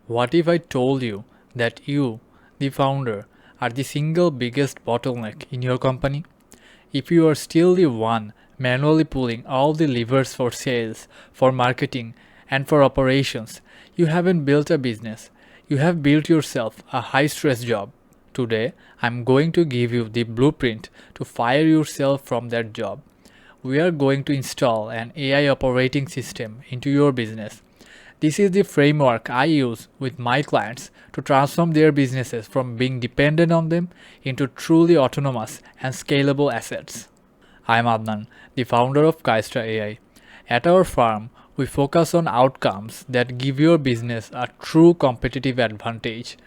What if I told you that you, the founder, are the single biggest bottleneck in your company? If you are still the one manually pulling all the levers for sales, for marketing, and for operations, you haven't built a business. You have built yourself a high stress job. Today, I'm going to give you the blueprint to fire yourself from that job. We are going to install an AI operating system into your business. This is the framework I use with my clients to transform their businesses from being dependent on them into truly autonomous and scalable assets. I'm Adnan, the founder of Kaistra AI. At our firm, we focus on outcomes that give your business a true competitive advantage.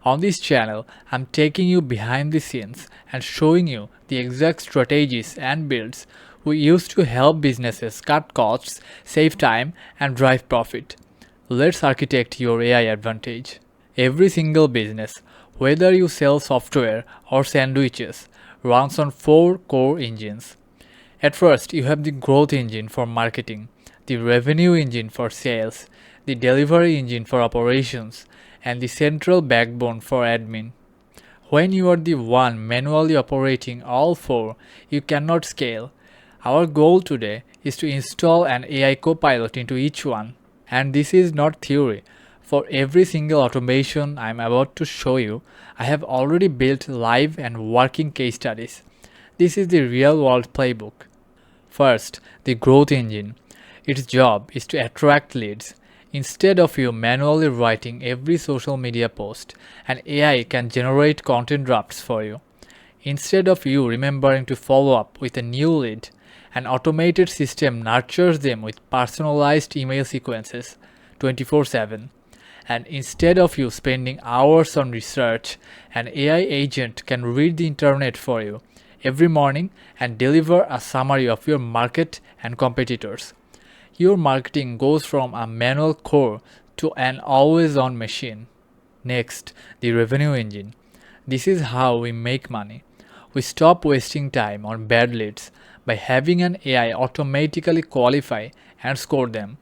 On this channel, I'm taking you behind the scenes and showing you the exact strategies and builds we use to help businesses cut costs, save time, and drive profit. Let's architect your AI advantage. Every single business, whether you sell software or sandwiches, runs on four core engines. At first, you have the growth engine for marketing, the revenue engine for sales, the delivery engine for operations, and the central backbone for admin. When you are the one manually operating all four, you cannot scale. Our goal today is to install an AI copilot into each one. And this is not theory. For every single automation I'm about to show you, I have already built live and working case studies. This is the real world playbook. First, the growth engine. Its job is to attract leads. Instead of you manually writing every social media post, an AI can generate content drafts for you. Instead of you remembering to follow up with a new lead, an automated system nurtures them with personalized email sequences 24/7. And instead of you spending hours on research, an AI agent can read the internet for you every morning and deliver a summary of your market and competitors. Your marketing goes from a manual core to an always on machine. Next, the revenue engine. This is how we make money. We stop wasting time on bad leads by having an AI automatically qualify and score them.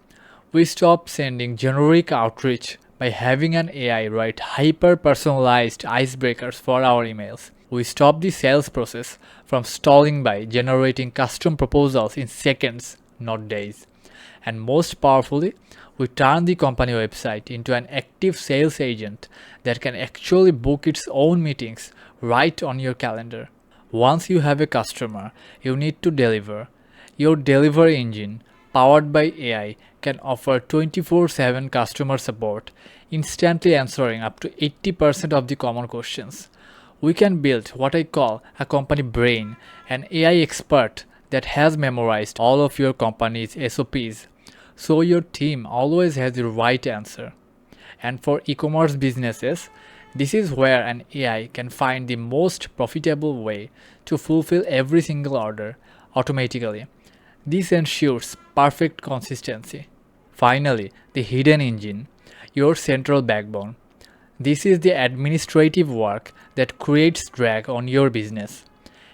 We stop sending generic outreach by having an AI write hyper-personalized icebreakers for our emails. We stop the sales process from stalling by generating custom proposals in seconds, not days. And most powerfully, we turn the company website into an active sales agent that can actually book its own meetings right on your calendar. Once you have a customer, you need to deliver. Your delivery engine, powered by AI, can offer 24/7 customer support, instantly answering up to 80% of the common questions. We can build what I call a company brain, an AI expert that has memorized all of your company's SOPs, so your team always has the right answer. And for e-commerce businesses, this is where an AI can find the most profitable way to fulfill every single order automatically. This ensures perfect consistency. Finally, the hidden engine, your central backbone. This is the administrative work that creates drag on your business.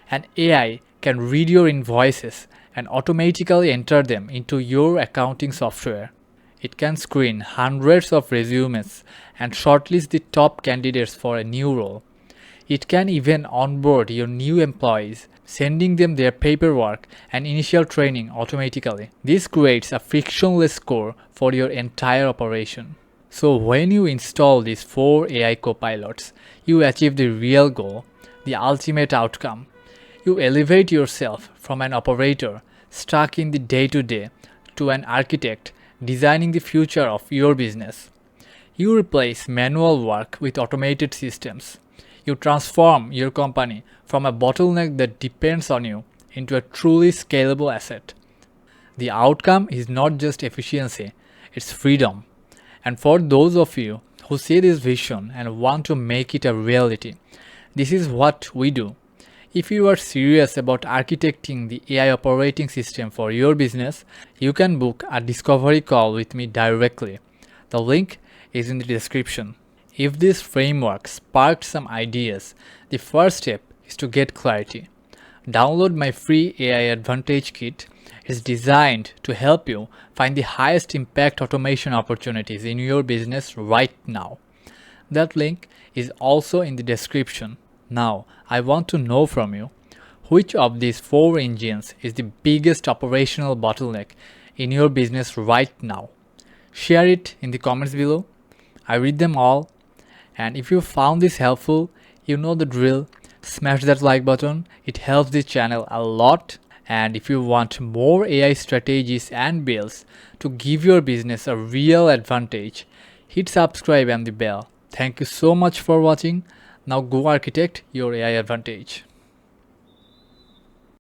An AI can read your invoices and automatically enter them into your accounting software. It can screen hundreds of resumes and shortlist the top candidates for a new role. It can even onboard your new employees, sending them their paperwork and initial training automatically. This creates a frictionless core for your entire operation. So when you install these four AI copilots, you achieve the real goal, the ultimate outcome. You elevate yourself from an operator stuck in the day-to-day to an architect designing the future of your business. You replace manual work with automated systems. You transform your company from a bottleneck that depends on you into a truly scalable asset. The outcome is not just efficiency, it's freedom. And for those of you who see this vision and want to make it a reality, this is what we do. If you are serious about architecting the AI operating system for your business, you can book a discovery call with me directly. The link is in the description. If this framework sparked some ideas, the first step is to get clarity. Download my free AI Advantage Kit It's designed to help you find the highest impact automation opportunities in your business right now. That link is also in the description. Now, I want to know from you, which of these four engines is the biggest operational bottleneck in your business right now? Share it in the comments below. I read them all. And if you found this helpful, you know the drill. Smash that like button. It helps this channel a lot. And if you want more AI strategies and builds to give your business a real advantage, hit subscribe and the bell. Thank you so much for watching. Now go architect your AI advantage.